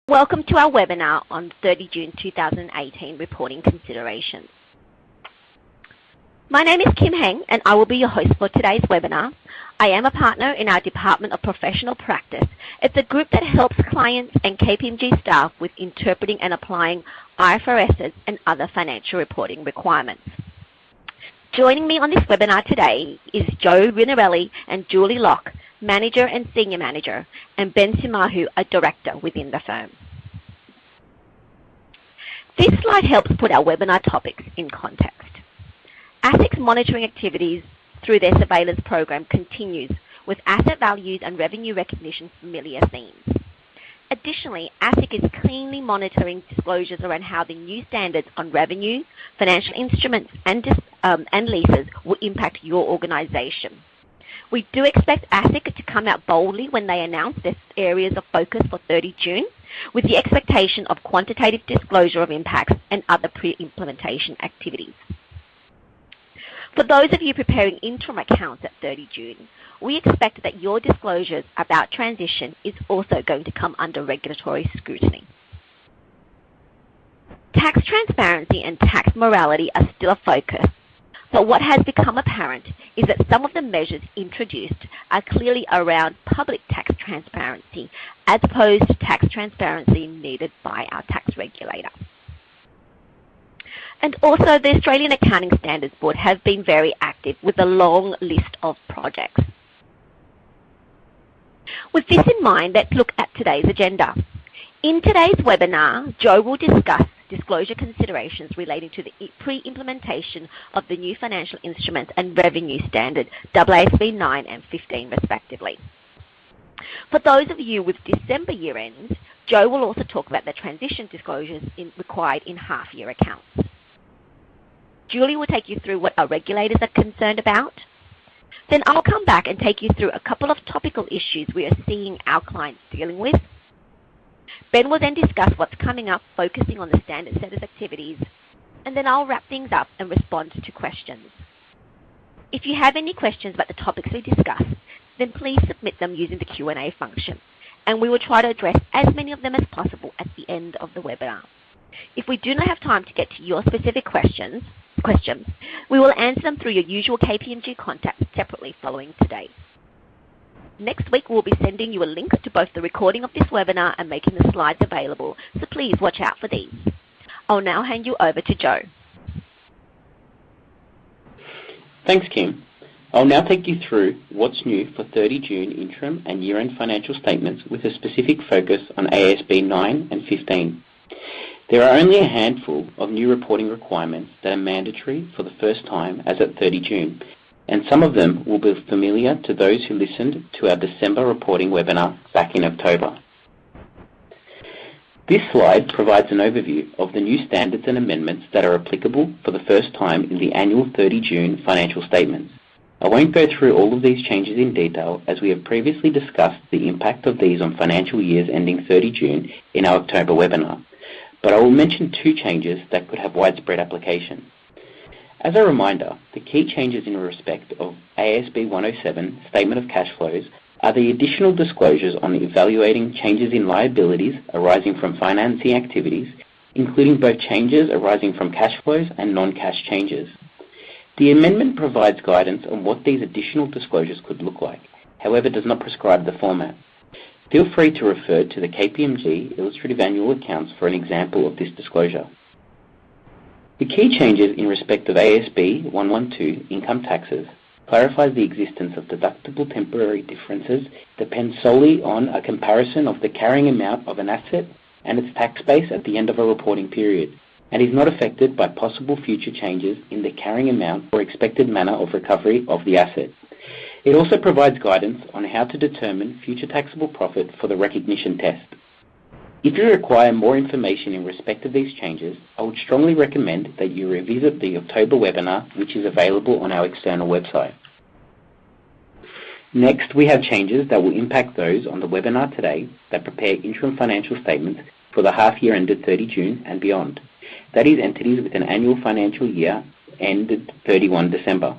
Welcome to our webinar on 30 June 2018 reporting considerations. My name is Kim Heng and I will be your host for today's webinar. I am a partner in our Department of Professional Practice. It's a group that helps clients and KPMG staff with interpreting and applying IFRSs and other financial reporting requirements. Joining me on this webinar today is Joe Rinarelli and Julie Locke, Manager and Senior Manager, and Ben Simahu, a Director within the firm. This slide helps put our webinar topics in context. ASIC's monitoring activities through their surveillance program continues with asset values and revenue recognition familiar themes. Additionally, ASIC is cleanly monitoring disclosures around how the new standards on revenue, financial instruments, and leases will impact your organization. We do expect ASIC to come out boldly when they announce their areas of focus for 30 June, with the expectation of quantitative disclosure of impacts and other pre-implementation activities. For those of you preparing interim accounts at 30 June, we expect that your disclosures about transition is also going to come under regulatory scrutiny. Tax transparency and tax morality are still a focus. But what has become apparent is that some of the measures introduced are clearly around public tax transparency as opposed to tax transparency needed by our tax regulator. And also, the Australian Accounting Standards Board have been very active with a long list of projects. With this in mind, let's look at today's agenda. In today's webinar, Joe will discuss disclosure considerations relating to the pre-implementation of the new financial instruments and revenue standard AASB 9 and 15 respectively. For those of you with December year ends, Joe will also talk about the transition disclosures required in half-year accounts. Julie will take you through what our regulators are concerned about. Then I'll come back and take you through a couple of topical issues we are seeing our clients dealing with. Ben will then discuss what's coming up, focusing on the standard setters activities, and then I'll wrap things up and respond to questions. If you have any questions about the topics we discuss, then please submit them using the Q&A function, and we will try to address as many of them as possible at the end of the webinar. If we do not have time to get to your specific questions, we will answer them through your usual KPMG contact separately following today. Next week, we'll be sending you a link to both the recording of this webinar and making the slides available, so please watch out for these. I'll now hand you over to Joe. Thanks, Kim. I'll now take you through what's new for 30 June interim and year-end financial statements with a specific focus on AASB 9 and 15. There are only a handful of new reporting requirements that are mandatory for the first time as at 30 June, and some of them will be familiar to those who listened to our December reporting webinar back in October. This slide provides an overview of the new standards and amendments that are applicable for the first time in the annual 30 June financial statements. I won't go through all of these changes in detail as we have previously discussed the impact of these on financial years ending 30 June in our October webinar, but I will mention two changes that could have widespread application. As a reminder, the key changes in respect of AASB 107 Statement of Cash Flows are the additional disclosures on evaluating changes in liabilities arising from financing activities, including both changes arising from cash flows and non-cash changes. The amendment provides guidance on what these additional disclosures could look like, however does not prescribe the format. Feel free to refer to the KPMG Illustrative Annual Accounts for an example of this disclosure. The key changes in respect of AASB 112 income taxes clarifies the existence of deductible temporary differences depends solely on a comparison of the carrying amount of an asset and its tax base at the end of a reporting period, and is not affected by possible future changes in the carrying amount or expected manner of recovery of the asset. It also provides guidance on how to determine future taxable profit for the recognition test. If you require more information in respect of these changes, I would strongly recommend that you revisit the October webinar, which is available on our external website. Next, we have changes that will impact those on the webinar today that prepare interim financial statements for the half year ended 30 June and beyond. That is, entities with an annual financial year ended 31 December.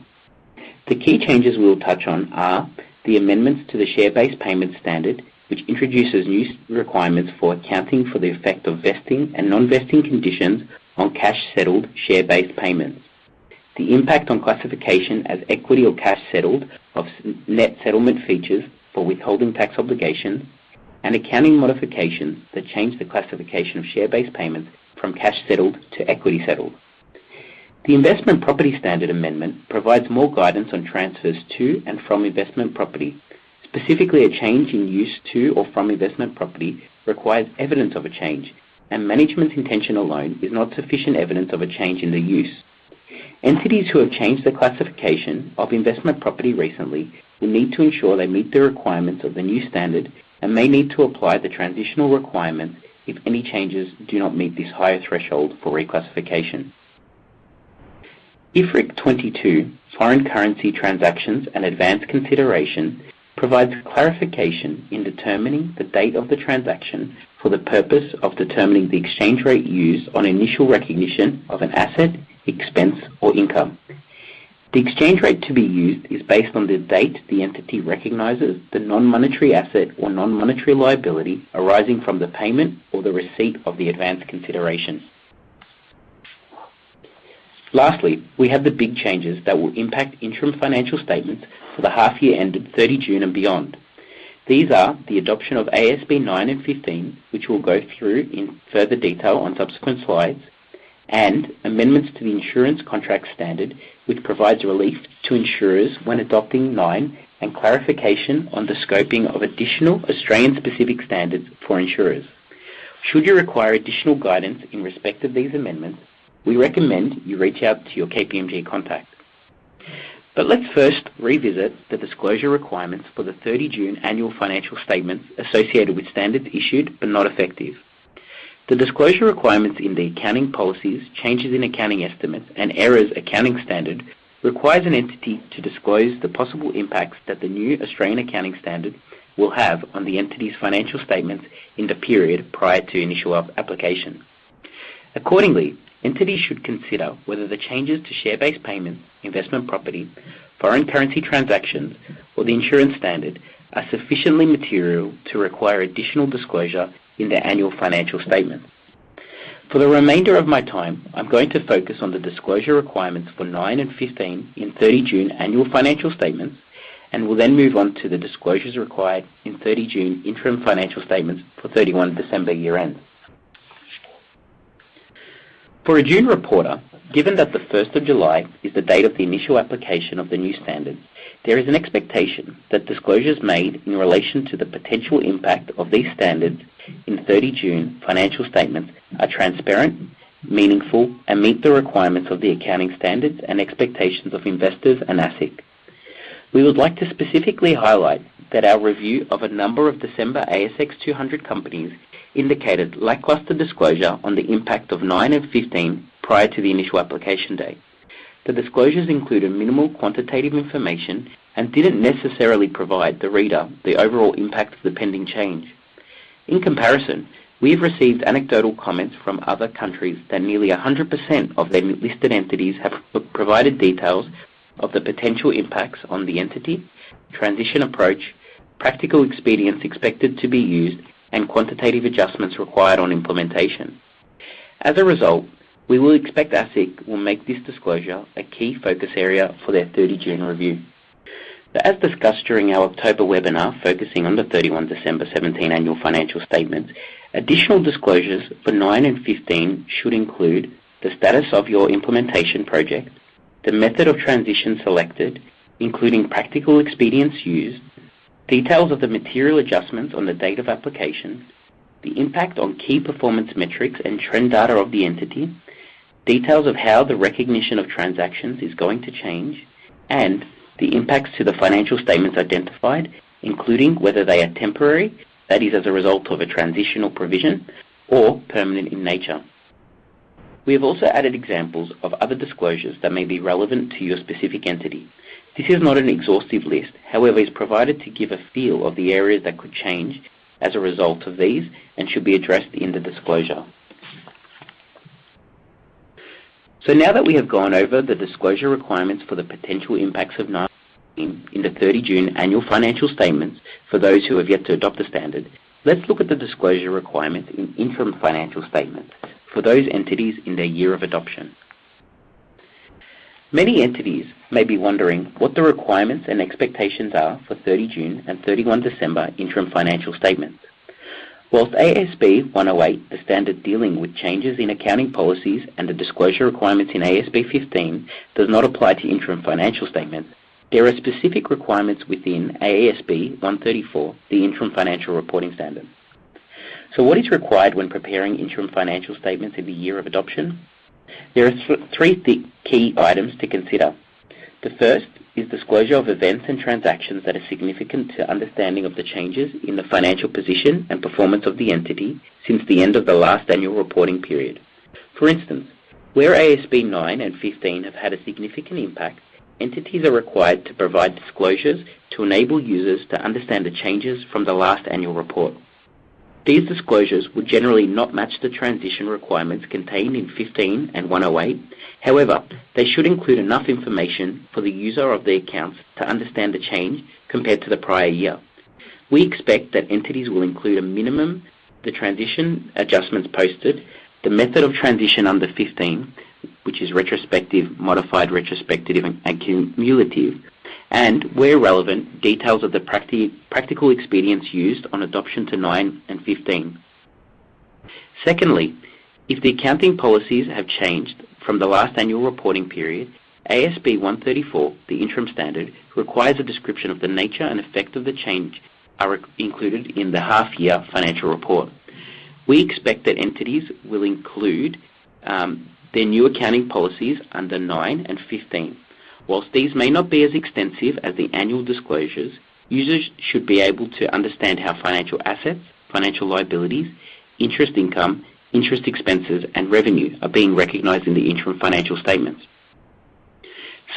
The key changes we will touch on are the amendments to the share-based payment standard, which introduces new requirements for accounting for the effect of vesting and non-vesting conditions on cash-settled share-based payments, the impact on classification as equity or cash-settled of net settlement features for withholding tax obligations, and accounting modifications that change the classification of share-based payments from cash-settled to equity-settled. The Investment Property Standard Amendment provides more guidance on transfers to and from investment property. Specifically, a change in use to or from investment property requires evidence of a change, and management's intention alone is not sufficient evidence of a change in the use. Entities who have changed the classification of investment property recently will need to ensure they meet the requirements of the new standard and may need to apply the transitional requirements if any changes do not meet this higher threshold for reclassification. IFRIC 22, Foreign Currency Transactions and Advance Consideration, provides clarification in determining the date of the transaction for the purpose of determining the exchange rate used on initial recognition of an asset, expense, or income. The exchange rate to be used is based on the date the entity recognizes the non-monetary asset or non-monetary liability arising from the payment or the receipt of the advance consideration. Lastly, we have the big changes that will impact interim financial statements for the half year ended 30 June and beyond. These are the adoption of AASB 9 and 15, which we'll go through in further detail on subsequent slides, and amendments to the Insurance Contract Standard, which provides relief to insurers when adopting 9 and clarification on the scoping of additional Australian-specific standards for insurers. Should you require additional guidance in respect of these amendments, we recommend you reach out to your KPMG contact. But let's first revisit the disclosure requirements for the 30 June annual financial statements associated with standards issued but not effective. The disclosure requirements in the accounting policies, changes in accounting estimates, and errors accounting standard requires an entity to disclose the possible impacts that the new Australian accounting standard will have on the entity's financial statements in the period prior to initial application. Accordingly, entities should consider whether the changes to share-based payments, investment property, foreign currency transactions, or the insurance standard are sufficiently material to require additional disclosure in their annual financial statements. For the remainder of my time, I'm going to focus on the disclosure requirements for 9 and 15 in 30 June annual financial statements, and will then move on to the disclosures required in 30 June interim financial statements for 31 December year-end. For a June reporter, given that the 1st of July is the date of the initial application of the new standard, there is an expectation that disclosures made in relation to the potential impact of these standards in 30 June financial statements are transparent, meaningful, and meet the requirements of the accounting standards and expectations of investors and ASIC. We would like to specifically highlight that our review of a number of December ASX 200 companies indicated lackluster disclosure on the impact of 9 and 15 prior to the initial application date. The disclosures included minimal quantitative information and didn't necessarily provide the reader the overall impact of the pending change. In comparison, we have received anecdotal comments from other countries that nearly 100% of their listed entities have provided details of the potential impacts on the entity, transition approach, practical expedients expected to be used, and quantitative adjustments required on implementation. As a result, we will expect ASIC will make this disclosure a key focus area for their 30 June review. So as discussed during our October webinar focusing on the 31 December 17 annual financial statements, additional disclosures for 9 and 15 should include the status of your implementation project, the method of transition selected, including practical expedients used, details of the material adjustments on the date of application, the impact on key performance metrics and trend data of the entity, details of how the recognition of transactions is going to change, and the impacts to the financial statements identified, including whether they are temporary, that is as a result of a transitional provision, or permanent in nature. We have also added examples of other disclosures that may be relevant to your specific entity. This is not an exhaustive list, however is provided to give a feel of the areas that could change as a result of these and should be addressed in the disclosure. So now that we have gone over the disclosure requirements for the potential impacts of 9 15 in the 30 June annual financial statements for those who have yet to adopt the standard, let's look at the disclosure requirements in interim financial statements for those entities in their year of adoption. Many entities may be wondering what the requirements and expectations are for 30 June and 31 December interim financial statements. Whilst AASB 108, the standard dealing with changes in accounting policies and the disclosure requirements in AASB 15, does not apply to interim financial statements, there are specific requirements within AASB 134, the interim financial reporting standard. So what is required when preparing interim financial statements in the year of adoption? There are three key items to consider. The first is disclosure of events and transactions that are significant to understanding of the changes in the financial position and performance of the entity since the end of the last annual reporting period. For instance, where AASB 9 and 15 have had a significant impact, entities are required to provide disclosures to enable users to understand the changes from the last annual report. These disclosures would generally not match the transition requirements contained in 15 and 108. However, they should include enough information for the user of the accounts to understand the change compared to the prior year. We expect that entities will include a minimum, the transition adjustments posted, the method of transition under 15, which is retrospective, modified retrospective, and cumulative, and, where relevant, details of the practical expedience used on adoption to 9 and 15. Secondly, if the accounting policies have changed from the last annual reporting period, AASB 134, the interim standard, requires a description of the nature and effect of the change are included in the half-year financial report. We expect that entities will include their new accounting policies under 9 and 15. Whilst these may not be as extensive as the annual disclosures, users should be able to understand how financial assets, financial liabilities, interest income, interest expenses, and revenue are being recognized in the interim financial statements.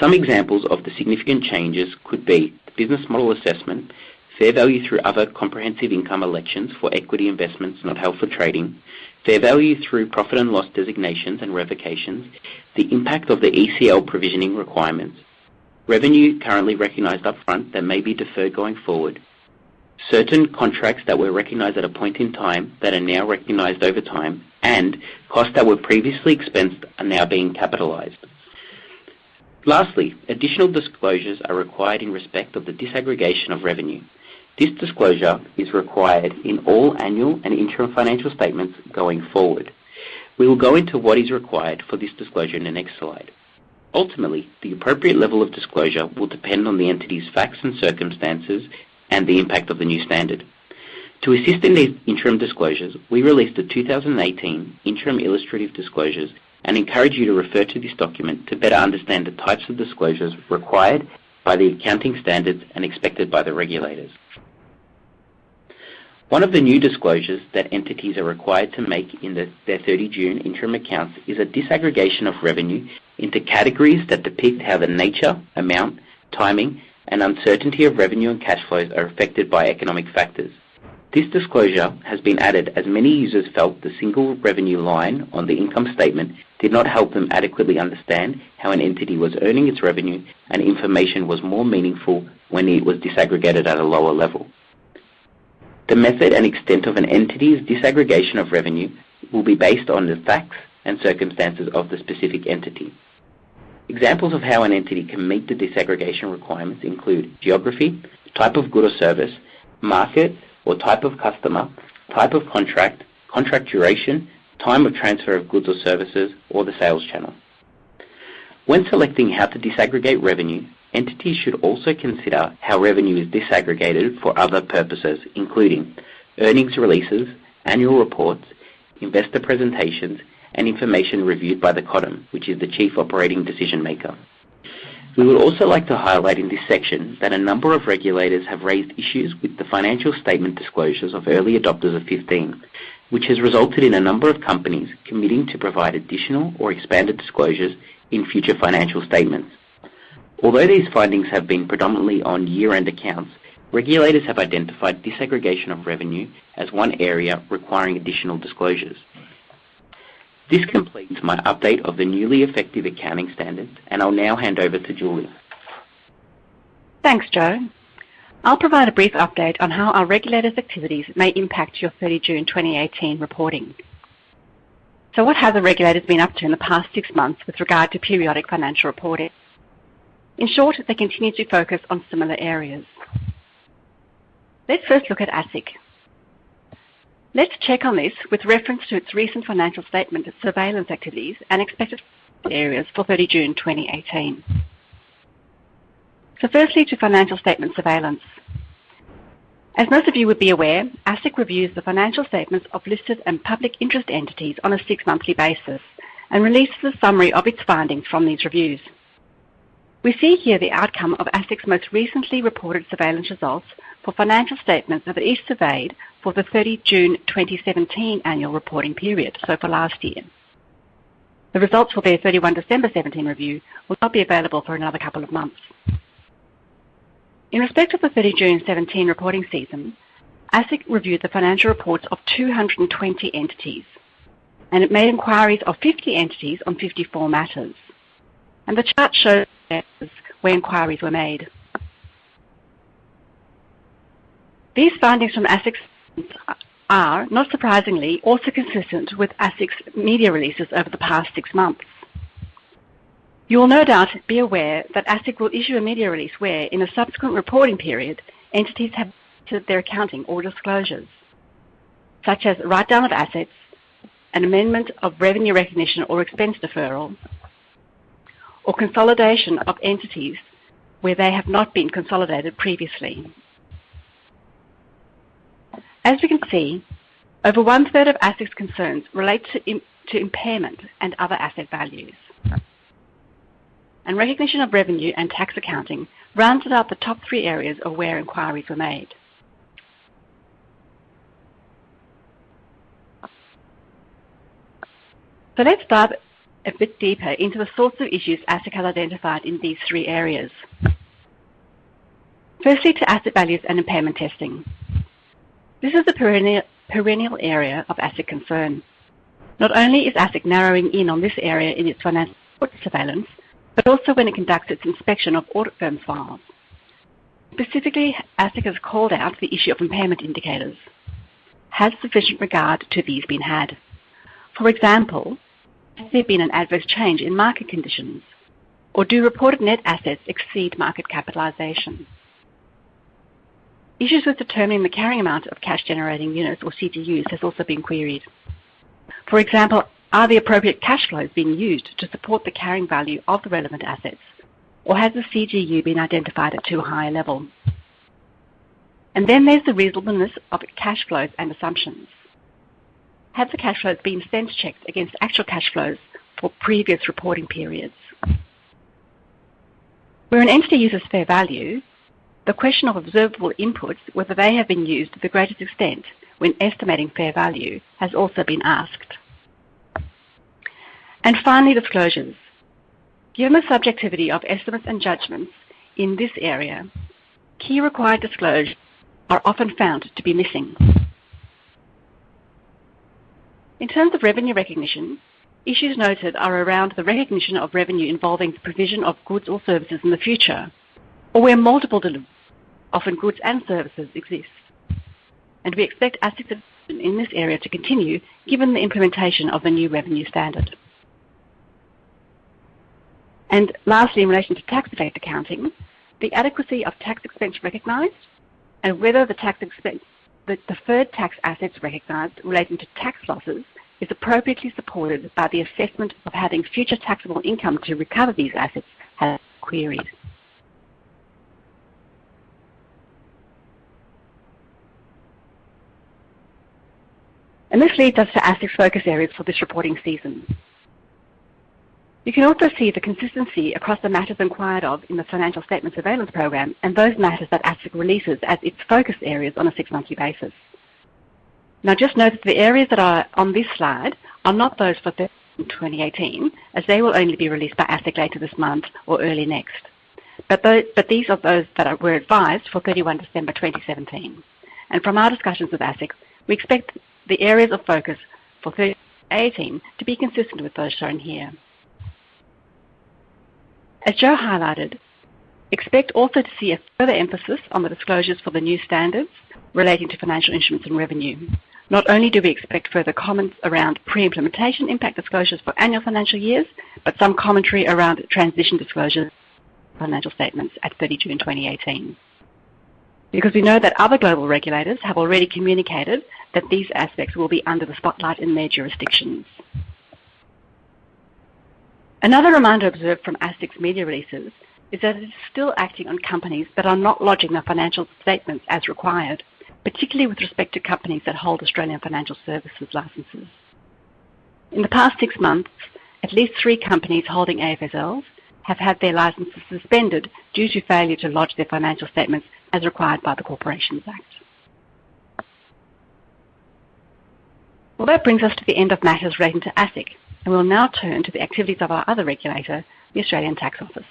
Some examples of the significant changes could be the business model assessment, fair value through other comprehensive income elections for equity investments not held for trading, fair value through profit and loss designations and revocations, the impact of the ECL provisioning requirements, revenue currently recognized upfront that may be deferred going forward, certain contracts that were recognized at a point in time that are now recognized over time, and costs that were previously expensed are now being capitalized. Lastly, additional disclosures are required in respect of the disaggregation of revenue. This disclosure is required in all annual and interim financial statements going forward. We will go into what is required for this disclosure in the next slide. Ultimately, the appropriate level of disclosure will depend on the entity's facts and circumstances and the impact of the new standard. To assist in these interim disclosures, we released the 2018 Interim Illustrative Disclosures and encourage you to refer to this document to better understand the types of disclosures required by the accounting standards and expected by the regulators. One of the new disclosures that entities are required to make in their 30 June interim accounts is a disaggregation of revenue into categories that depict how the nature, amount, timing, and uncertainty of revenue and cash flows are affected by economic factors. This disclosure has been added as many users felt the single revenue line on the income statement did not help them adequately understand how an entity was earning its revenue, and information was more meaningful when it was disaggregated at a lower level. The method and extent of an entity's disaggregation of revenue will be based on the facts and circumstances of the specific entity. Examples of how an entity can meet the disaggregation requirements include geography, type of good or service, market or type of customer, type of contract, contract duration, time of transfer of goods or services, or the sales channel. When selecting how to disaggregate revenue, entities should also consider how revenue is disaggregated for other purposes, including earnings releases, annual reports, investor presentations, and information reviewed by the CODM, which is the Chief Operating Decision Maker. We would also like to highlight in this section that a number of regulators have raised issues with the financial statement disclosures of early adopters of 15, which has resulted in a number of companies committing to provide additional or expanded disclosures in future financial statements. Although these findings have been predominantly on year-end accounts, regulators have identified disaggregation of revenue as one area requiring additional disclosures. This completes my update of the newly effective accounting standards, and I'll now hand over to Julie. Thanks, Joe. I'll provide a brief update on how our regulators' activities may impact your 30 June 2018 reporting. So what have the regulators been up to in the past 6 months with regard to periodic financial reporting? In short, they continue to focus on similar areas. Let's first look at ASIC. Let's check on this with reference to its recent financial statement surveillance activities and expected areas for 30 June 2018. So firstly, to financial statement surveillance. As most of you would be aware, ASIC reviews the financial statements of listed and public interest entities on a 6-monthly basis and releases a summary of its findings from these reviews. We see here the outcome of ASIC's most recently reported surveillance results for financial statements that it surveyed for the 30 June 2017 annual reporting period, so for last year. The results for their 31 December 17 review will not be available for another couple of months. In respect of the 30 June 17 reporting season, ASIC reviewed the financial reports of 220 entities, and it made inquiries of 50 entities on 54 matters. And the chart shows where inquiries were made. These findings from ASIC are, not surprisingly, also consistent with ASIC's media releases over the past 6 months. You will no doubt be aware that ASIC will issue a media release where, in a subsequent reporting period, entities have to their accounting or disclosures, such as write-down of assets, an amendment of revenue recognition or expense deferral, or consolidation of entities where they have not been consolidated previously. As we can see, over 1/3 of ASIC's concerns relate to impairment and other asset values. And recognition of revenue and tax accounting rounded out the top 3 areas of where inquiries were made. So let's dive a bit deeper into the sorts of issues ASIC has identified in these 3 areas. Firstly, to asset values and impairment testing. This is a perennial area of ASIC concern. Not only is ASIC narrowing in on this area in its financial surveillance, but also when it conducts its inspection of audit firms' files. Specifically, ASIC has called out the issue of impairment indicators. Has sufficient regard to these been had? For example, has there been an adverse change in market conditions? Or do reported net assets exceed market capitalization? Issues with determining the carrying amount of cash-generating units, or CGUs, has also been queried. For example, are the appropriate cash flows being used to support the carrying value of the relevant assets, or has the CGU been identified at too high a level? And then there's the reasonableness of cash flows and assumptions. Have the cash flows been sense-checked against actual cash flows for previous reporting periods? Where an entity uses fair value, the question of observable inputs, whether they have been used to the greatest extent when estimating fair value, has also been asked. And finally, disclosures. Given the subjectivity of estimates and judgments in this area, key required disclosures are often found to be missing. In terms of revenue recognition, issues noted are around the recognition of revenue involving the provision of goods or services in the future, or where multiple deliveries, often goods and services, exist. And we expect ASIC's in this area to continue given the implementation of the new revenue standard. And lastly, in relation to tax effect accounting, the adequacy of tax expense recognised and whether the deferred tax assets recognised relating to tax losses is appropriately supported by the assessment of having future taxable income to recover these assets has been queried. And this leads us to ASIC's focus areas for this reporting season. You can also see the consistency across the matters inquired of in the Financial Statement Surveillance Program and those matters that ASIC releases as its focus areas on a 6-monthly basis. Now just note that the areas that are on this slide are not those for 2018, as they will only be released by ASIC later this month or early next. But these are those that were advised for 31 December 2017. And from our discussions with ASIC, we expect the areas of focus for 2018 to be consistent with those shown here. As Joe highlighted, Expect also to see a further emphasis on the disclosures for the new standards relating to financial instruments and revenue. Not only do we expect further comments around pre-implementation impact disclosures for annual financial years, but some commentary around transition disclosures for financial statements at 30 June 2018. Because we know that other global regulators have already communicated that these aspects will be under the spotlight in their jurisdictions. Another reminder observed from ASIC's media releases is that it is still acting on companies that are not lodging their financial statements as required, particularly with respect to companies that hold Australian financial services licences. In the past 6 months, at least 3 companies holding AFSLs have had their licences suspended due to failure to lodge their financial statements as required by the Corporations Act. Well, that brings us to the end of matters relating to ASIC, and we'll now turn to the activities of our other regulator, the Australian Tax Office.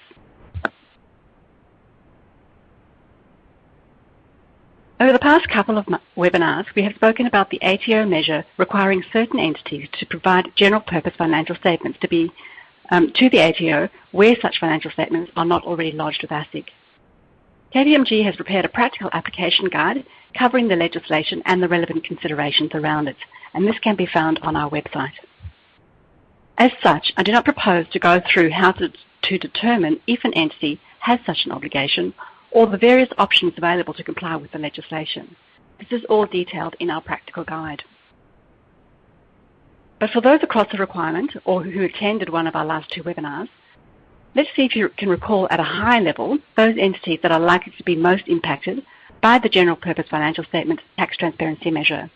Over the past couple of webinars, we have spoken about the ATO measure requiring certain entities to provide general purpose financial statements to the ATO where such financial statements are not already lodged with ASIC. KPMG has prepared a practical application guide covering the legislation and the relevant considerations around it, and this can be found on our website. As such, I do not propose to go through how to determine if an entity has such an obligation or the various options available to comply with the legislation. This is all detailed in our practical guide. But for those across the requirement or who attended one of our last 2 webinars, let's see if you can recall at a high level those entities that are likely to be most impacted by the General Purpose Financial Statement Tax Transparency Measure.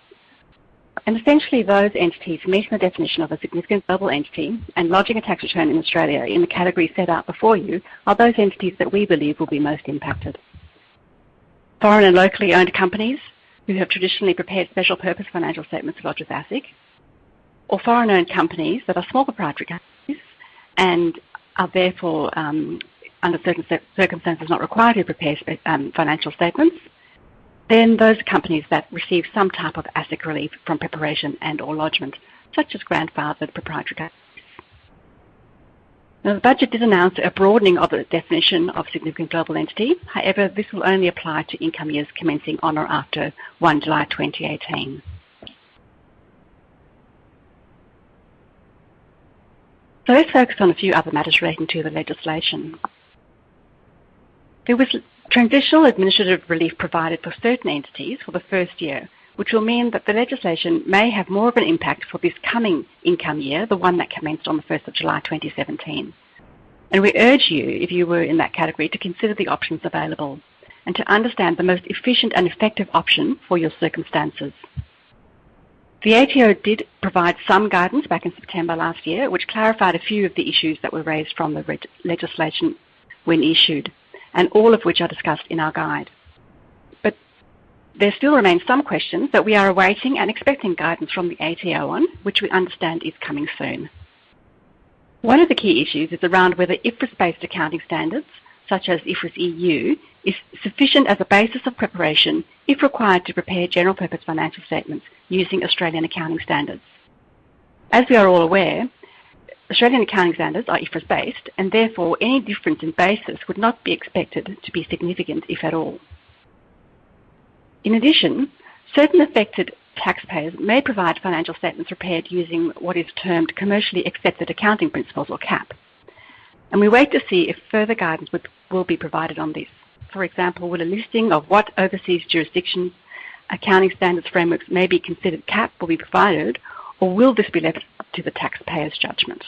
And essentially those entities meeting the definition of a significant global entity and lodging a tax return in Australia in the category set out before you are those entities that we believe will be most impacted. Foreign and locally owned companies who have traditionally prepared special purpose financial statements lodged with ASIC, or foreign-owned companies that are small proprietary companies and are therefore, under certain circumstances, not required to prepare financial statements, then those companies that receive some type of ASIC relief from preparation and or lodgement, such as grandfathered proprietary companies. Now, the budget did announce a broadening of the definition of significant global entity. However, this will only apply to income years commencing on or after 1 July 2018. So let's focus on a few other matters relating to the legislation. There was transitional administrative relief provided for certain entities for the first year, which will mean that the legislation may have more of an impact for this coming income year, the one that commenced on the 1st of July 2017. And we urge you, if you were in that category, to consider the options available and to understand the most efficient and effective option for your circumstances. The ATO did provide some guidance back in September last year, which clarified a few of the issues that were raised from the legislation when issued, and all of which are discussed in our guide. But there still remain some questions that we are awaiting and expecting guidance from the ATO on, which we understand is coming soon. One of the key issues is around whether IFRS-based accounting standards, such as IFRS EU, is sufficient as a basis of preparation if required to prepare general purpose financial statements using Australian accounting standards. As we are all aware, Australian accounting standards are IFRS-based, and therefore any difference in basis would not be expected to be significant, if at all. In addition, certain affected taxpayers may provide financial statements prepared using what is termed commercially accepted accounting principles, or CAP. And we wait to see if further guidance will be provided on this. For example, will a listing of what overseas jurisdictions accounting standards frameworks may be considered CAP will be provided, or will this be left to the taxpayer's judgment?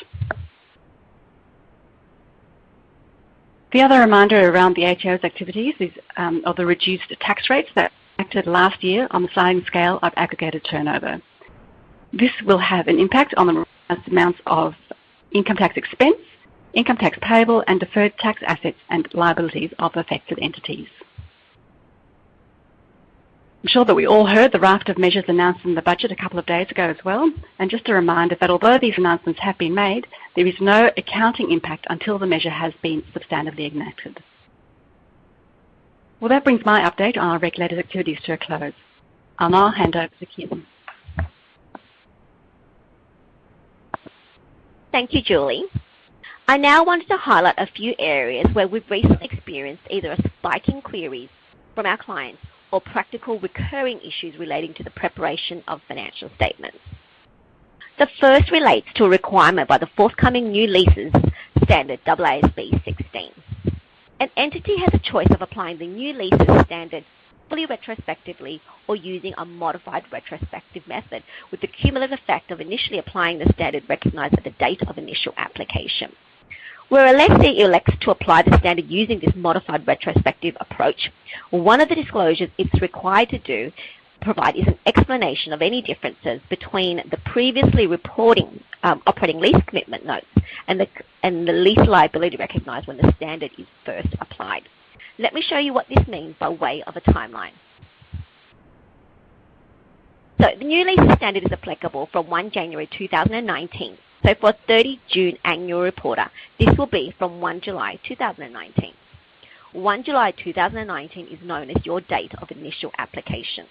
The other reminder around the ATO's activities is of the reduced tax rates that acted last year on the sliding scale of aggregated turnover. This will have an impact on the amounts of income tax expense, income tax payable, and deferred tax assets and liabilities of affected entities. I'm sure that we all heard the raft of measures announced in the budget a couple of days ago as well, and just a reminder that although these announcements have been made, there is no accounting impact until the measure has been substantively enacted. Well, that brings my update on our regulated activities to a close. I'll now hand over to Kim. Thank you, Julie. I now wanted to highlight a few areas where we've recently experienced either a spike in queries from our clients or practical recurring issues relating to the preparation of financial statements. The first relates to a requirement by the forthcoming new leases standard AASB 16. An entity has a choice of applying the new leases standard fully retrospectively or using a modified retrospective method with the cumulative effect of initially applying the standard recognized at the date of initial application. Where a lessee elects to apply the standard using this modified retrospective approach, one of the disclosures it's required to provide is an explanation of any differences between the previously reporting operating lease commitment notes and the lease liability recognized when the standard is first applied. Let me show you what this means by way of a timeline. So the new lease standard is applicable from 1 January 2019. So for a 30 June annual reporter, this will be from 1 July 2019. 1 July 2019 is known as your date of initial application.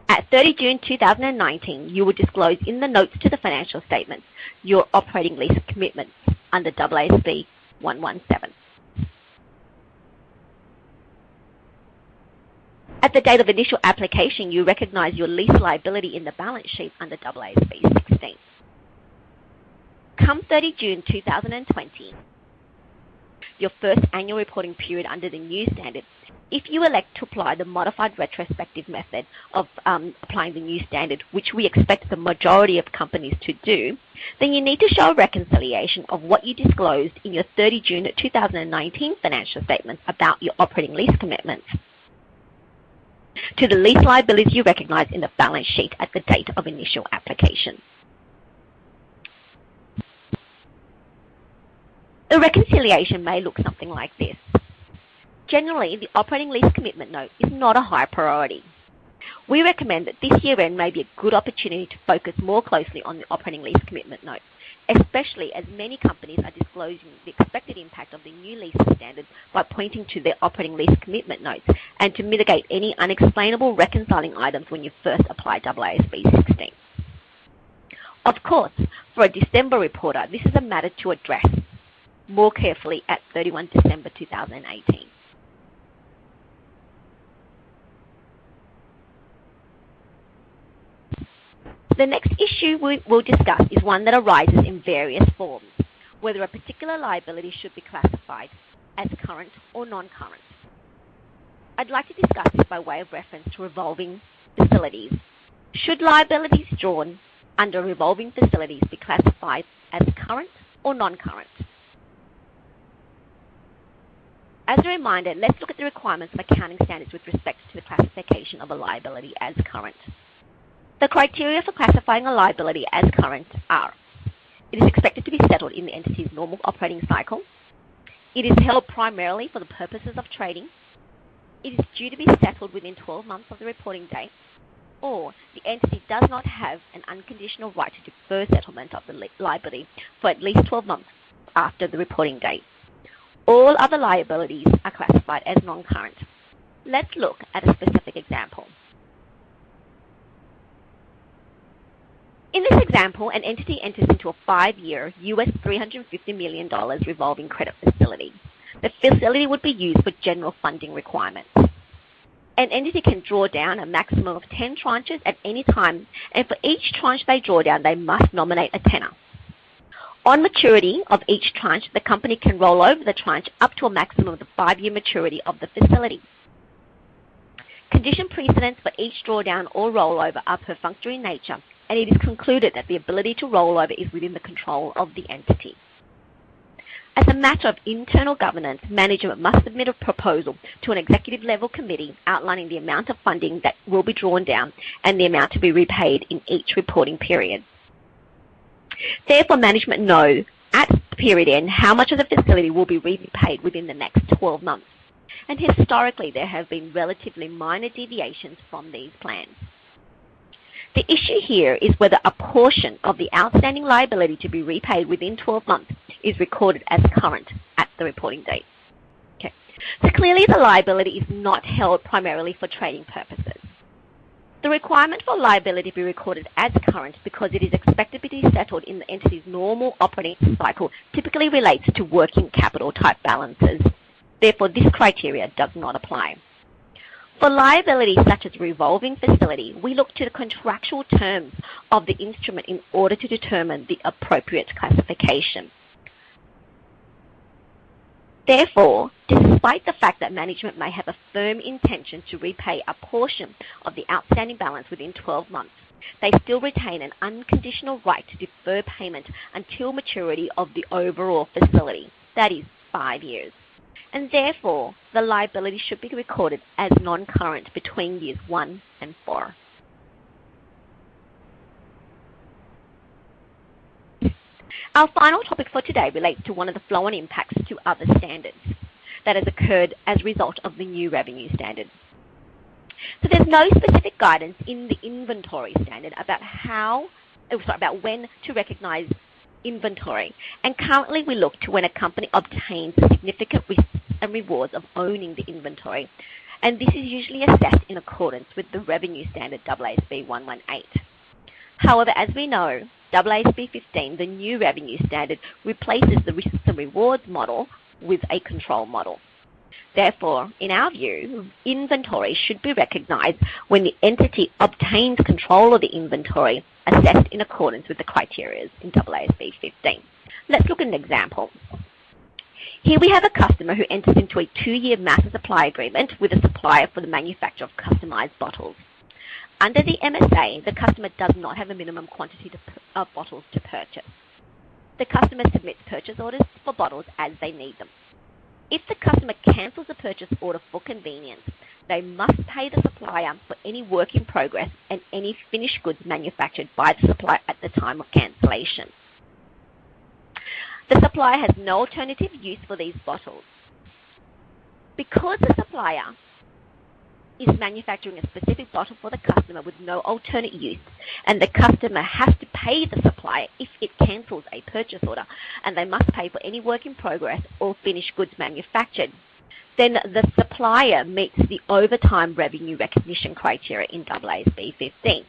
At 30 June 2019, you will disclose in the notes to the financial statements your operating lease commitments under AASB 117. At the date of initial application, you recognize your lease liability in the balance sheet under AASB 16. Come 30 June 2020, your first annual reporting period under the new standard, if you elect to apply the modified retrospective method of applying the new standard, which we expect the majority of companies to do, then you need to show a reconciliation of what you disclosed in your 30 June 2019 financial statements about your operating lease commitments to the lease liabilities you recognize in the balance sheet at the date of initial application. The reconciliation may look something like this. Generally, the operating lease commitment note is not a high priority. We recommend that this year end may be a good opportunity to focus more closely on the operating lease commitment note, especially as many companies are disclosing the expected impact of the new lease standard by pointing to their operating lease commitment notes and to mitigate any unexplainable reconciling items when you first apply AASB 16. Of course, for a December reporter, this is a matter to address more carefully at 31 December 2018. The next issue we will discuss is one that arises in various forms, whether a particular liability should be classified as current or non-current. I'd like to discuss this by way of reference to revolving facilities. Should liabilities drawn under revolving facilities be classified as current or non-current? As a reminder, let's look at the requirements of accounting standards with respect to the classification of a liability as current. The criteria for classifying a liability as current are: it is expected to be settled in the entity's normal operating cycle, it is held primarily for the purposes of trading, it is due to be settled within 12 months of the reporting date, or the entity does not have an unconditional right to defer settlement of the liability for at least 12 months after the reporting date. All other liabilities are classified as non-current. Let's look at a specific example. In this example, an entity enters into a 5-year US $350 million revolving credit facility. The facility would be used for general funding requirements. An entity can draw down a maximum of 10 tranches at any time, and for each tranche they draw down, they must nominate a tenor. On maturity of each tranche, the company can roll over the tranche up to a maximum of the 5-year maturity of the facility. Condition precedents for each drawdown or rollover are perfunctory in nature, and it is concluded that the ability to roll over is within the control of the entity. As a matter of internal governance, management must submit a proposal to an executive level committee outlining the amount of funding that will be drawn down and the amount to be repaid in each reporting period. Therefore, management knows at the period end how much of the facility will be repaid within the next 12 months. And historically, there have been relatively minor deviations from these plans. The issue here is whether a portion of the outstanding liability to be repaid within 12 months is recorded as current at the reporting date. Okay. So clearly the liability is not held primarily for trading purposes. The requirement for liability to be recorded as current because it is expected to be settled in the entity's normal operating cycle typically relates to working capital type balances. Therefore, this criteria does not apply. For liabilities such as revolving facility, we look to the contractual terms of the instrument in order to determine the appropriate classification. Therefore, despite the fact that management may have a firm intention to repay a portion of the outstanding balance within 12 months, they still retain an unconditional right to defer payment until maturity of the overall facility, that is 5 years. And therefore, the liability should be recorded as non-current between years 1 and 4. Our final topic for today relates to one of the flow-on impacts to other standards that has occurred as a result of the new revenue standard. So there's no specific guidance in the inventory standard about when to recognize inventory. And currently we look to when a company obtains significant risks and rewards of owning the inventory. And this is usually assessed in accordance with the revenue standard AASB 118. However, as we know, AASB 15, the new revenue standard, replaces the risks and rewards model with a control model. Therefore, in our view, inventory should be recognized when the entity obtains control of the inventory assessed in accordance with the criteria in AASB 15. Let's look at an example. Here we have a customer who enters into a 2-year master supply agreement with a supplier for the manufacture of customized bottles. Under the MSA, the customer does not have a minimum quantity of bottles to purchase. The customer submits purchase orders for bottles as they need them. If the customer cancels a purchase order for convenience, they must pay the supplier for any work in progress and any finished goods manufactured by the supplier at the time of cancellation. The supplier has no alternative use for these bottles. Because the supplier is manufacturing a specific bottle for the customer with no alternate use, and the customer has to pay the supplier if it cancels a purchase order, and they must pay for any work in progress or finished goods manufactured, then the supplier meets the overtime revenue recognition criteria in AASB 15.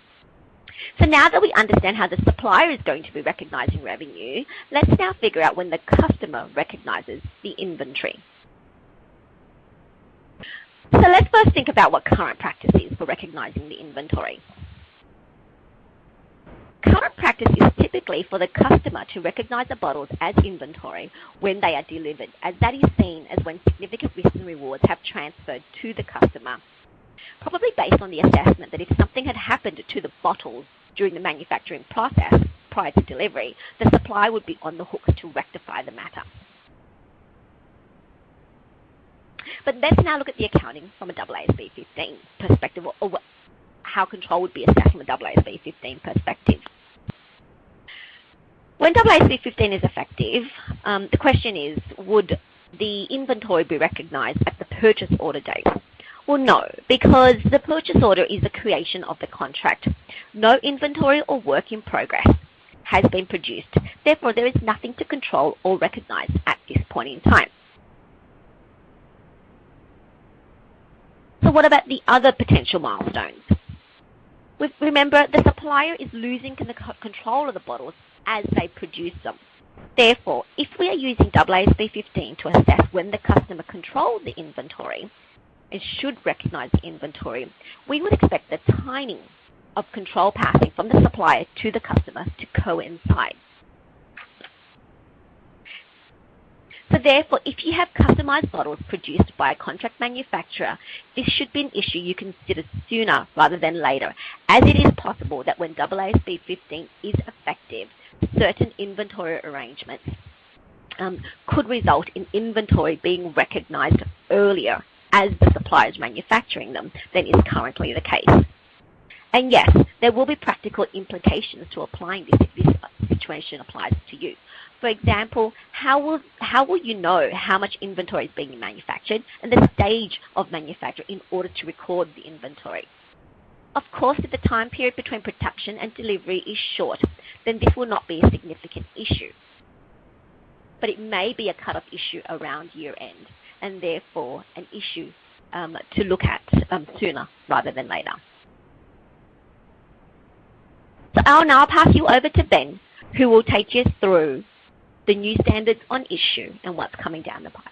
So now that we understand how the supplier is going to be recognizing revenue, let's now figure out when the customer recognizes the inventory. So let's first think about what current practice is for recognizing the inventory. Current practice is typically for the customer to recognize the bottles as inventory when they are delivered, as that is seen as when significant risks and rewards have transferred to the customer, probably based on the assessment that if something had happened to the bottles during the manufacturing process prior to delivery, the supplier would be on the hook to rectify the matter. But let's now look at the accounting from a AASB 15 perspective, or how control would be assessed from a AASB 15 perspective. When AASB 15 is effective, the question is, would the inventory be recognized at the purchase order date? Well, no, because the purchase order is the creation of the contract. No inventory or work in progress has been produced. Therefore, there is nothing to control or recognize at this point in time. So what about the other potential milestones? Remember, the supplier is losing control of the bottles as they produce them. Therefore, if we are using AASB 15 to assess when the customer controls the inventory and should recognize the inventory, we would expect the timing of control passing from the supplier to the customer to coincide. So therefore, if you have customized bottles produced by a contract manufacturer, this should be an issue you consider sooner rather than later, as it is possible that when AASB 15 is effective, certain inventory arrangements could result in inventory being recognized earlier as the supplier is manufacturing them than is currently the case. And yes, there will be practical implications to applying this if this situation applies to you. For example, how will you know how much inventory is being manufactured and the stage of manufacture in order to record the inventory? Of course, if the time period between production and delivery is short, then this will not be a significant issue. But it may be a cut-off issue around year end, and therefore an issue to look at sooner rather than later. So I'll now pass you over to Ben, who will take you through the new standards on issue and what's coming down the pipe.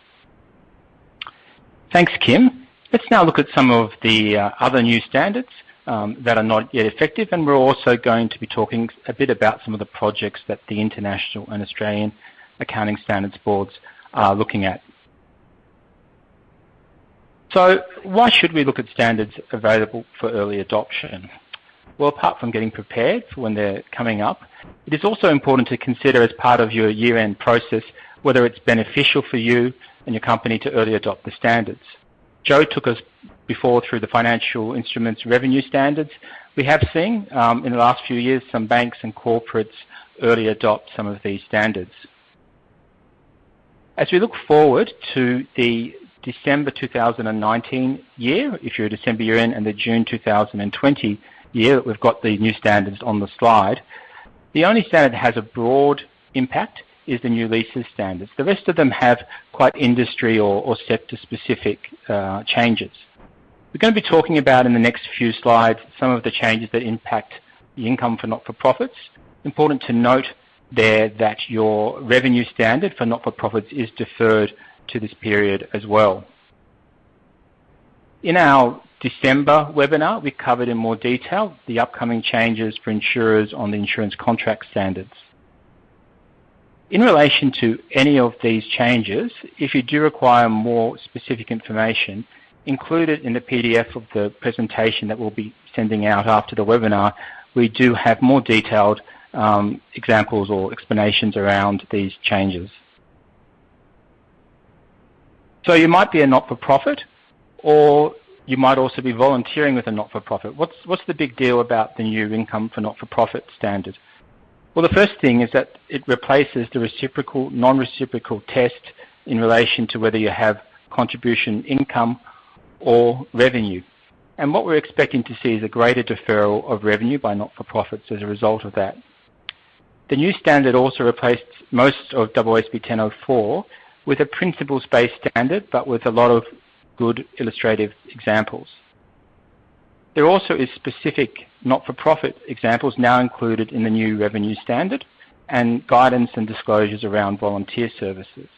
Thanks, Kim. Let's now look at some of the other new standards that are not yet effective, and we're also going to be talking a bit about some of the projects that the International and Australian Accounting Standards Boards are looking at. So why should we look at standards available for early adoption? Well, apart from getting prepared for when they're coming up, it is also important to consider as part of your year-end process whether it's beneficial for you and your company to early adopt the standards. Joe took us before through the financial instruments revenue standards. We have seen in the last few years some banks and corporates early adopt some of these standards. As we look forward to the December 2019 year, if you're a December year in, and the June 2020 year, we've got the new standards on the slide. The only standard that has a broad impact is the new leases standards. The rest of them have quite industry or sector-specific changes. We're going to be talking about in the next few slides some of the changes that impact the income for not-for-profits. Important to note there that your revenue standard for not-for-profits is deferred to this period as well. In our December webinar, we covered in more detail the upcoming changes for insurers on the insurance contract standards. In relation to any of these changes, if you do require more specific information, included in the PDF of the presentation that we'll be sending out after the webinar, we do have more detailed examples or explanations around these changes. So you might be a not-for-profit, or you might also be volunteering with a not-for-profit. What's the big deal about the new income for not-for-profit standard? Well, the first thing is that it replaces the reciprocal, non-reciprocal test in relation to whether you have contribution income or revenue. And what we're expecting to see is a greater deferral of revenue by not-for-profits as a result of that. The new standard also replaced most of AASB 1004 with a principles-based standard, but with a lot of good illustrative examples. There also is specific not-for-profit examples now included in the new revenue standard and guidance and disclosures around volunteer services.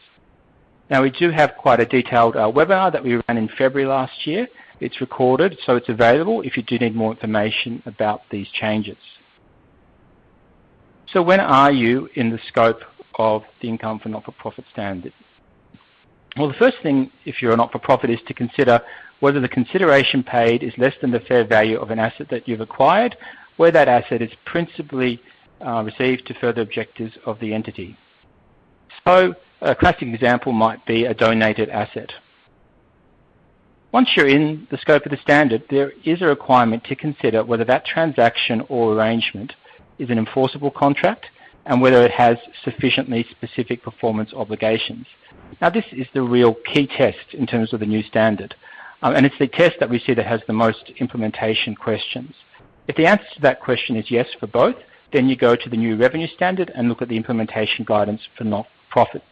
Now, we do have quite a detailed webinar that we ran in February last year. It's recorded, so it's available if you do need more information about these changes. So when are you in the scope of the income for not-for-profit standard? Well, the first thing, if you're a not-for-profit, is to consider whether the consideration paid is less than the fair value of an asset that you've acquired, where that asset is principally received to further objectives of the entity. So a classic example might be a donated asset. Once you're in the scope of the standard, there is a requirement to consider whether that transaction or arrangement is an enforceable contract and whether it has sufficiently specific performance obligations. Now, this is the real key test in terms of the new standard, and it's the test that we see that has the most implementation questions. If the answer to that question is yes for both, then you go to the new revenue standard and look at the implementation guidance for not-for-profits.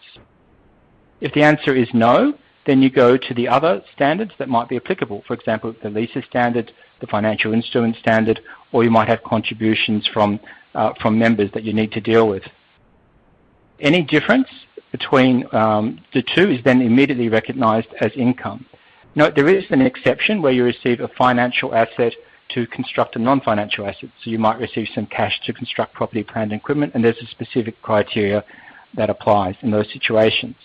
If the answer is no, then you go to the other standards that might be applicable. For example, the leases standard, the financial instrument standard, or you might have contributions from members that you need to deal with. Any difference between the two is then immediately recognized as income. Note, there is an exception where you receive a financial asset to construct a non-financial asset. So you might receive some cash to construct property, plant, and equipment, and there's a specific criteria that applies in those situations.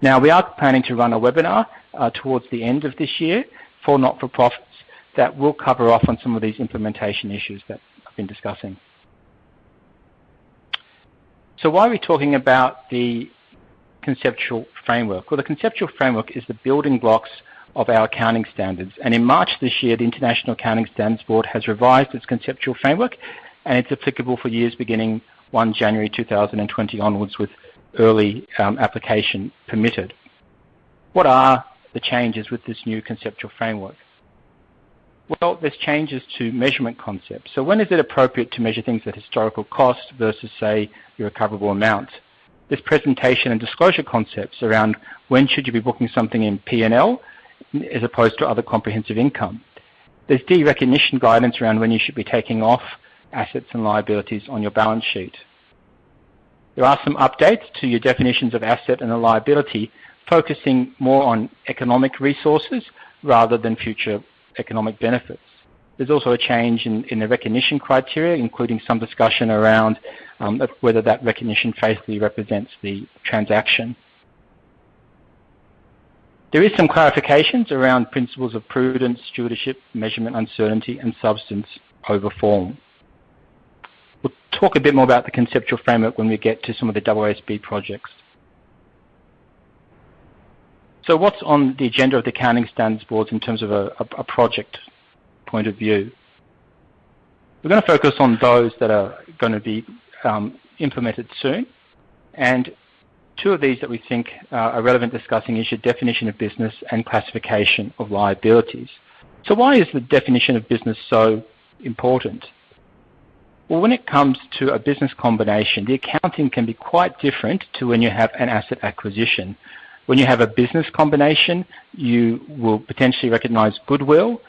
Now, we are planning to run a webinar towards the end of this year for not-for-profits that will cover off on some of these implementation issues that I've been discussing. So why are we talking about the conceptual framework? Well, the conceptual framework is the building blocks of our accounting standards. And in March this year, the International Accounting Standards Board has revised its conceptual framework, and it's applicable for years beginning 1 January 2020 onwards, with early application permitted. What are the changes with this new conceptual framework? Well, there's changes to measurement concepts. So when is it appropriate to measure things at historical cost versus, say, your recoverable amount? There's presentation and disclosure concepts around when should you be booking something in P&L as opposed to other comprehensive income. There's derecognition guidance around when you should be taking off assets and liabilities on your balance sheet. There are some updates to your definitions of asset and a liability, focusing more on economic resources rather than future economic benefits. There's also a change in the recognition criteria, including some discussion around whether that recognition faithfully represents the transaction. There is some clarifications around principles of prudence, stewardship, measurement, uncertainty, and substance over form. We'll talk a bit more about the conceptual framework when we get to some of the AASB projects. So what's on the agenda of the Accounting Standards Boards in terms of a project point of view? We're going to focus on those that are going to be implemented soon, and two of these that we think are relevant discussing is your definition of business and classification of liabilities. So why is the definition of business so important? Well, when it comes to a business combination, the accounting can be quite different to when you have an asset acquisition. When you have a business combination, you will potentially recognize goodwill,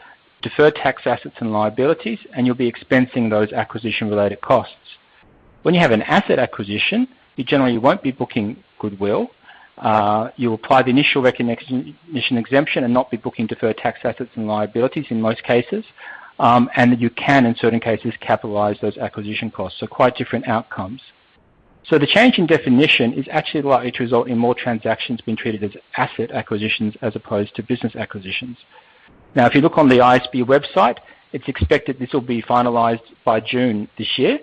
deferred tax assets and liabilities, and you'll be expensing those acquisition-related costs. When you have an asset acquisition, you generally won't be booking goodwill. You'll apply the initial recognition exemption and not be booking deferred tax assets and liabilities in most cases. And you can, in certain cases, capitalize those acquisition costs. So quite different outcomes. So the change in definition is actually likely to result in more transactions being treated as asset acquisitions as opposed to business acquisitions. Now, if you look on the IASB website, it's expected this will be finalized by June this year,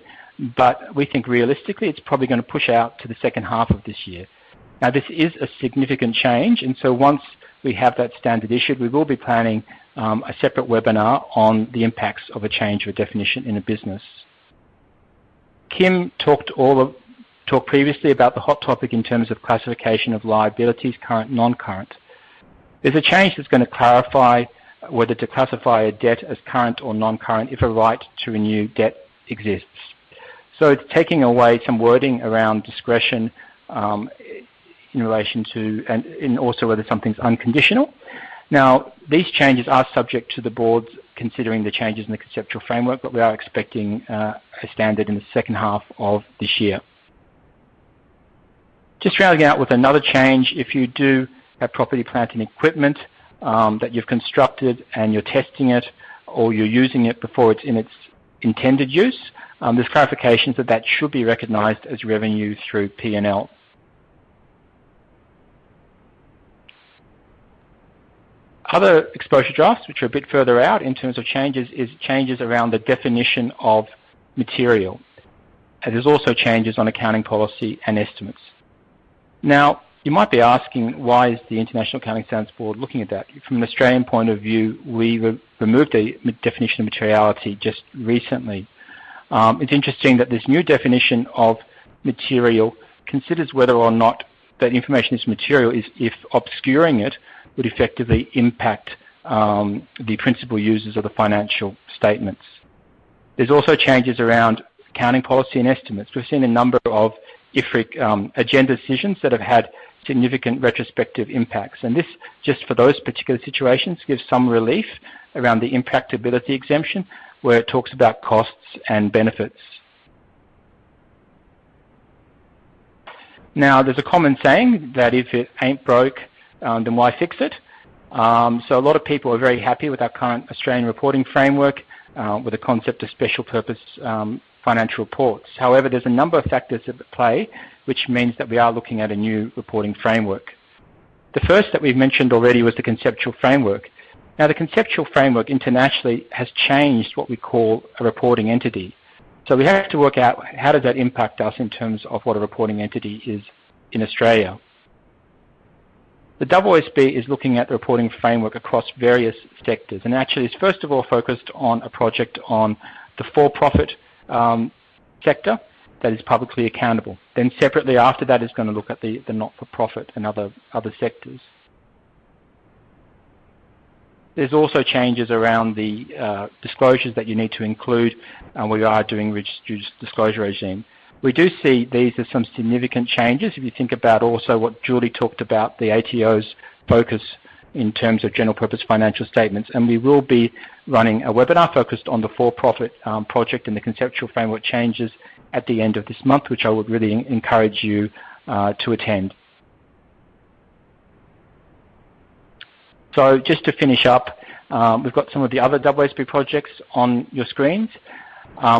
but we think realistically it's probably going to push out to the second half of this year. Now, this is a significant change, and so once we have that standard issued, we will be planning a separate webinar on the impacts of a change of a definition in a business. Kim talked previously about the hot topic in terms of classification of liabilities, current, non-current. There's a change that's going to clarify whether to classify a debt as current or non-current if a right to renew debt exists. So it's taking away some wording around discretion in relation to, and also whether something's unconditional. Now, these changes are subject to the boards considering the changes in the conceptual framework, but we are expecting a standard in the second half of this year. Just rounding out with another change, if you do have property, plant and equipment that you've constructed and you're testing it or you're using it before it's in its intended use, there's clarifications that should be recognised as revenue through P&L. Other exposure drafts, which are a bit further out in terms of changes, is changes around the definition of material. And there's also changes on accounting policy and estimates. Now, you might be asking, why is the International Accounting Standards Board looking at that? From an Australian point of view, we removed the definition of materiality just recently. It's interesting that this new definition of material considers whether or not that information is material if obscuring it would effectively impact the principal users of the financial statements. There's also changes around accounting policy and estimates. We've seen a number of IFRIC agenda decisions that have had significant retrospective impacts, and this, just for those particular situations, gives some relief around the impactability exemption, where it talks about costs and benefits. Now, there's a common saying that if it ain't broke, then why fix it? So a lot of people are very happy with our current Australian reporting framework with the concept of special purpose financial reports. However, there's a number of factors at play, which means that we are looking at a new reporting framework. The first that we've mentioned already was the conceptual framework. Now, the conceptual framework internationally has changed what we call a reporting entity. So we have to work out how does that impact us in terms of what a reporting entity is in Australia. The AASB is looking at the reporting framework across various sectors, and actually is first of all focused on a project on the for-profit sector that is publicly accountable. Then separately after that is going to look at the not-for-profit and other sectors. There's also changes around the disclosures that you need to include, and we are doing reduced disclosure regime. We do see these as some significant changes. If you think about also what Julie talked about, the ATO's focus in terms of general purpose financial statements, and we will be running a webinar focused on the for-profit project and the conceptual framework changes at the end of this month, which I would really encourage you to attend. So just to finish up, we've got some of the other AASB projects on your screens.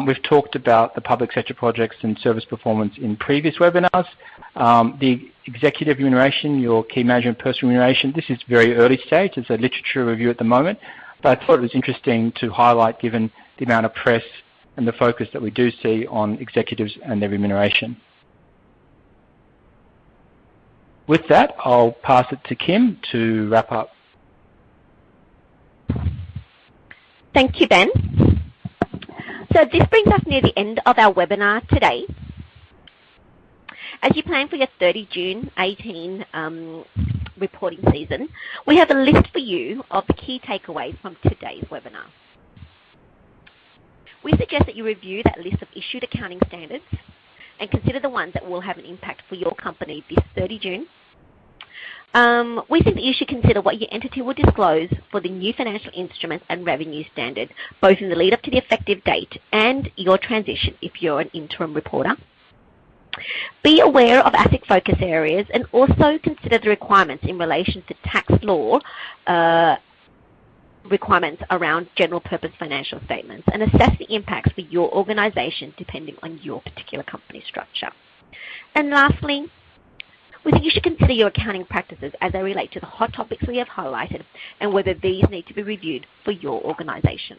We've talked about the public sector projects and service performance in previous webinars. The executive remuneration, your key management person remuneration, this is very early stage. It's a literature review at the moment, but I thought it was interesting to highlight given the amount of press and the focus that we do see on executives and their remuneration. With that, I'll pass it to Kim to wrap up. Thank you, Ben. So this brings us near the end of our webinar today. As you plan for your 30 June 18 reporting season, we have a list for you of the key takeaways from today's webinar. We suggest that you review that list of issued accounting standards and consider the ones that will have an impact for your company this 30 June. We think that you should consider what your entity will disclose for the new financial instruments and revenue standard, both in the lead up to the effective date and your transition if you're an interim reporter. Be aware of ASIC focus areas and also consider the requirements in relation to tax law requirements around general purpose financial statements and assess the impacts for your organisation depending on your particular company structure. And lastly, we think you should consider your accounting practices as they relate to the hot topics we have highlighted and whether these need to be reviewed for your organisation.